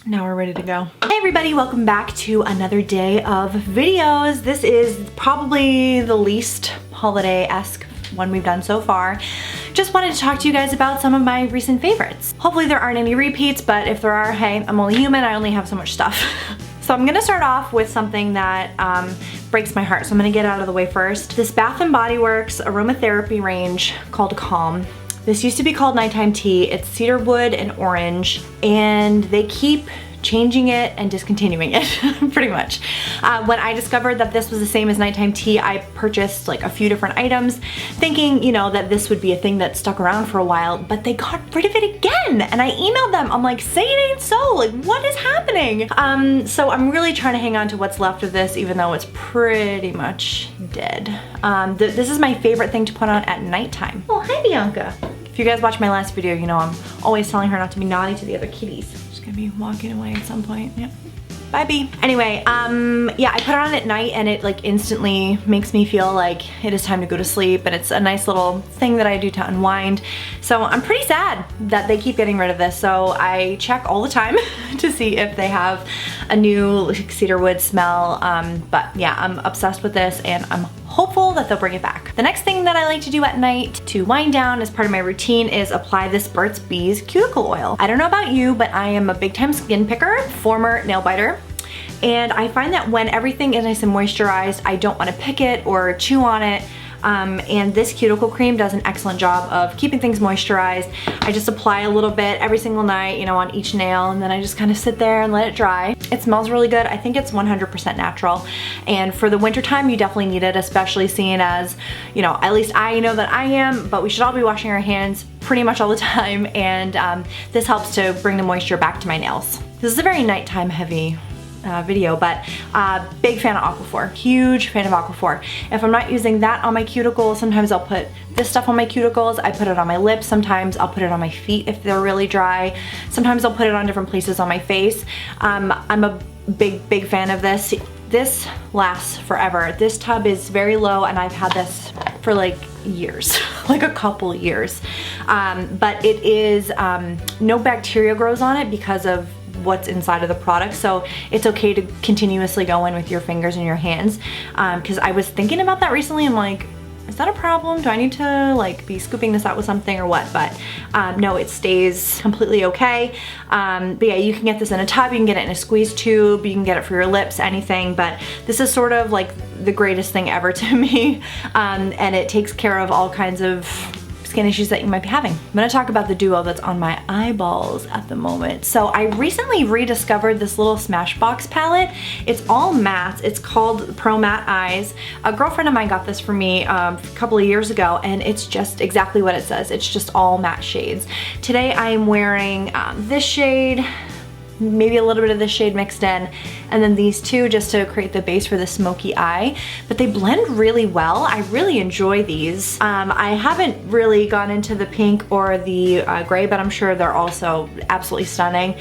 Now we're ready to go. Hey everybody, welcome back to another day of videos. This is probably the least holiday-esque one we've done so far. Just wanted to talk to you guys about some of my recent favorites. Hopefully there aren't any repeats, but if there are, hey, I'm only human, I only have so much stuff. So I'm gonna start off with something that breaks my heart, so I'm gonna get out of the way first. This Bath & Body Works Aromatherapy range called Calm. This used to be called Nighttime Tea. It's cedarwood and orange, and they keep changing it and discontinuing it, pretty much. When I discovered that this was the same as Nighttime Tea, I purchased like a few different items, thinking, you know, that this would be a thing that stuck around for a while, but they got rid of it again. And I emailed them, I'm like, say it ain't so, like what is happening? So I'm really trying to hang on to what's left of this, even though it's pretty much dead. This is my favorite thing to put on at nighttime. Oh, hi Bianca. If you guys watch my last video, you know I'm always telling her not to be naughty to the other kitties. She's gonna be walking away at some point. Yep. Bye, Bee. Anyway, yeah, I put it on at night and it like instantly makes me feel like it is time to go to sleep, and it's a nice little thing that I do to unwind. So I'm pretty sad that they keep getting rid of this. So I check all the time to see if they have a new cedarwood smell. But yeah, I'm obsessed with this and I'm hopeful that they'll bring it back. The next thing that I like to do at night to wind down as part of my routine is apply this Burt's Bees Cuticle Oil. I don't know about you, but I am a big time skin picker, former nail biter. And I find that when everything is nice and moisturized, I don't want to pick it or chew on it. And this cuticle cream does an excellent job of keeping things moisturized. I just apply a little bit every single night, you know, on each nail, and then I just kind of sit there and let it dry. It smells really good. I think it's 100% natural. And for the winter time, you definitely need it, especially seeing as, you know, at least I know that I am, but we should all be washing our hands pretty much all the time. And this helps to bring the moisture back to my nails. This is a very nighttime heavy video, but big fan of Aquaphor, huge fan of Aquaphor. If I'm not using that on my cuticles, sometimes I'll put this stuff on my cuticles. I put it on my lips. Sometimes I'll put it on my feet if they're really dry. Sometimes I'll put it on different places on my face. I'm a big fan of this. This lasts forever. This tub is very low and I've had this for like years, like a couple years. But it is, no bacteria grows on it because of what's inside of the product, so it's okay to continuously go in with your fingers and your hands, because I was thinking about that recently. I'm like, is that a problem? Do I need to like be scooping this out with something or what? But no, it stays completely okay. But yeah, you can get this in a tub, you can get it in a squeeze tube, you can get it for your lips, anything, but this is sort of like the greatest thing ever to me, and it takes care of all kinds of skin issues that you might be having. I'm gonna talk about the duo that's on my eyeballs at the moment. So I recently rediscovered this little Smashbox palette. It's all matte. It's called Pro Matte Eyes. A girlfriend of mine got this for me a couple of years ago, and it's just exactly what it says. It's just all matte shades. Today I am wearing this shade, maybe a little bit of this shade mixed in, and then these two just to create the base for the smoky eye. But they blend really well. I really enjoy these. I haven't really gone into the pink or the gray, but I'm sure they're also absolutely stunning.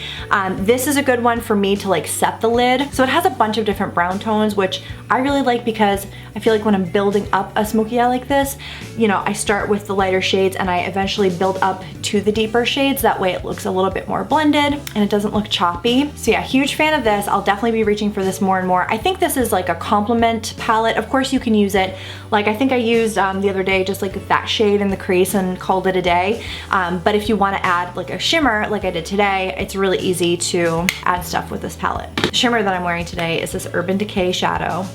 This is a good one for me to like set the lid. So it has a bunch of different brown tones, which I really like because I feel like when I'm building up a smoky eye like this, you know, I start with the lighter shades and I eventually build up to the deeper shades. That way it looks a little bit more blended and it doesn't look choppy. So yeah, huge fan of this. I'll definitely be reaching for this more and more. I think this is like a complement palette. Of course you can use it. Like I think I used the other day just like that shade in the crease and called it a day. But if you want to add like a shimmer like I did today, it's really easy to add stuff with this palette. The shimmer that I'm wearing today is this Urban Decay shadow.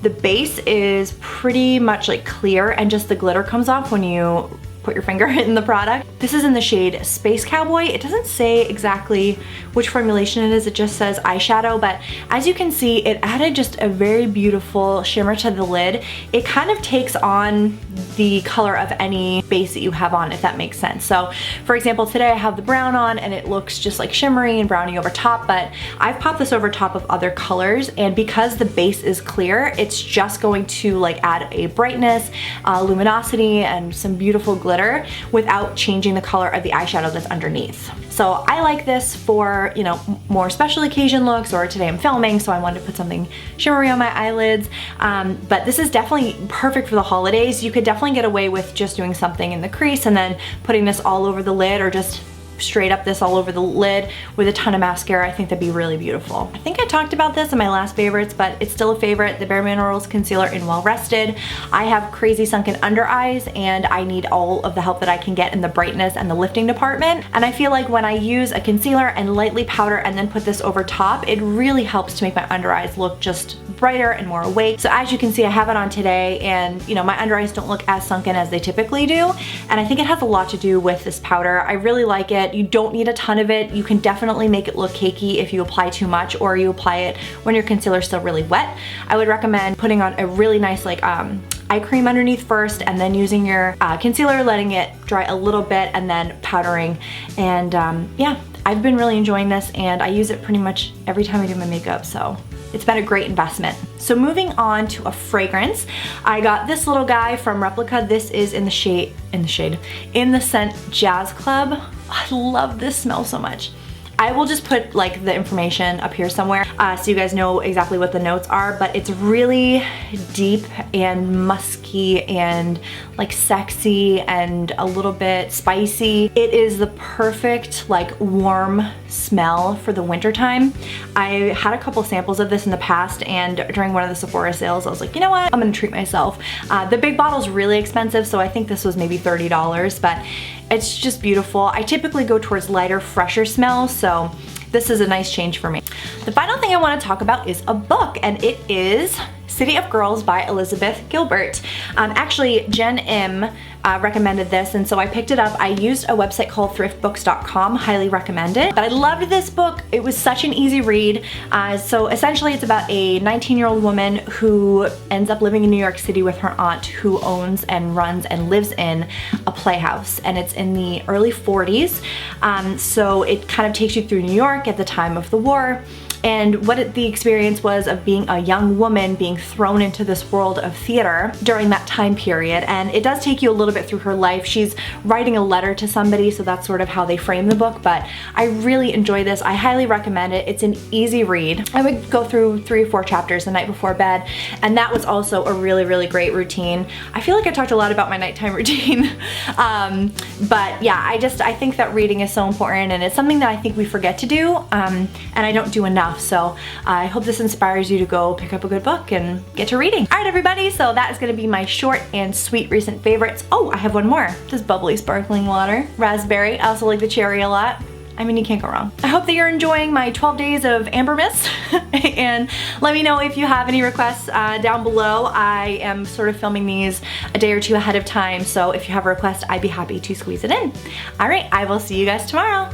The base is pretty much like clear and just the glitter comes off when you put your finger in the product. This is in the shade Space Cowboy. It doesn't say exactly which formulation it is, it just says eyeshadow, but as you can see, it added just a very beautiful shimmer to the lid. It kind of takes on the color of any base that you have on, if that makes sense. So for example, today I have the brown on and it looks just like shimmery and browny over top, but I've popped this over top of other colors, and because the base is clear, it's just going to like add a brightness, luminosity, and some beautiful glitter without changing the color of the eyeshadow that's underneath. So I like this for, you know, more special occasion looks, or today I'm filming, so I wanted to put something shimmery on my eyelids. But this is definitely perfect for the holidays. You could definitely get away with just doing something in the crease and then putting this all over the lid, or just straight up this all over the lid with a ton of mascara, I think that'd be really beautiful. I think I talked about this in my last favorites, but it's still a favorite, the bareMinerals Concealer in Well Rested. I have crazy sunken under eyes and I need all of the help that I can get in the brightness and the lifting department. And I feel like when I use a concealer and lightly powder and then put this over top, it really helps to make my under eyes look just brighter and more awake. So as you can see, I have it on today, and you know, my under eyes don't look as sunken as they typically do, and I think it has a lot to do with this powder. I really like it. You don't need a ton of it. You can definitely make it look cakey if you apply too much, or you apply it when your concealer's still really wet. I would recommend putting on a really nice like eye cream underneath first, and then using your concealer, letting it dry a little bit, and then powdering. And yeah, I've been really enjoying this, and I use it pretty much every time I do my makeup, so it's been a great investment. So moving on to a fragrance, I got this little guy from Replica. This is in the scent Jazz Club. I love this smell so much. I will just put like the information up here somewhere so you guys know exactly what the notes are, but it's really deep and musky and like sexy and a little bit spicy. It is the perfect like warm smell for the winter time. I had a couple samples of this in the past, and during one of the Sephora sales I was like, you know what, I'm gonna treat myself. The big bottle's really expensive, so I think this was maybe $30, but it's just beautiful. I typically go towards lighter, fresher smells, so this is a nice change for me. The final thing I want to talk about is a book, and it is City of Girls by Elizabeth Gilbert. Actually, Jen M recommended this, and so I picked it up. I used a website called thriftbooks.com, highly recommend it. But I loved this book. It was such an easy read. So essentially it's about a 19-year-old woman who ends up living in New York City with her aunt, who owns and runs and lives in a playhouse, and it's in the early 40s. So it kind of takes you through New York at the time of the war, and what the experience was of being a young woman being thrown into this world of theater during that time period. And it does take you a little bit through her life. She's writing a letter to somebody, so that's sort of how they frame the book, but I really enjoy this. I highly recommend it. It's an easy read. I would go through 3 or 4 chapters the night before bed, and that was also a really, really great routine. I feel like I talked a lot about my nighttime routine, but yeah, I think that reading is so important, and it's something that I think we forget to do, and I don't do enough. So I hope this inspires you to go pick up a good book and get to reading. All right, everybody, so that is going to be my short and sweet recent favorites. Oh, I have one more. This bubbly sparkling water, raspberry. I also like the cherry a lot. I mean, you can't go wrong. I hope that you're enjoying my 12 days of Ambermas, and let me know if you have any requests down below. I am sort of filming these a day or two ahead of time, so if you have a request, I'd be happy to squeeze it in. All right, I will see you guys tomorrow.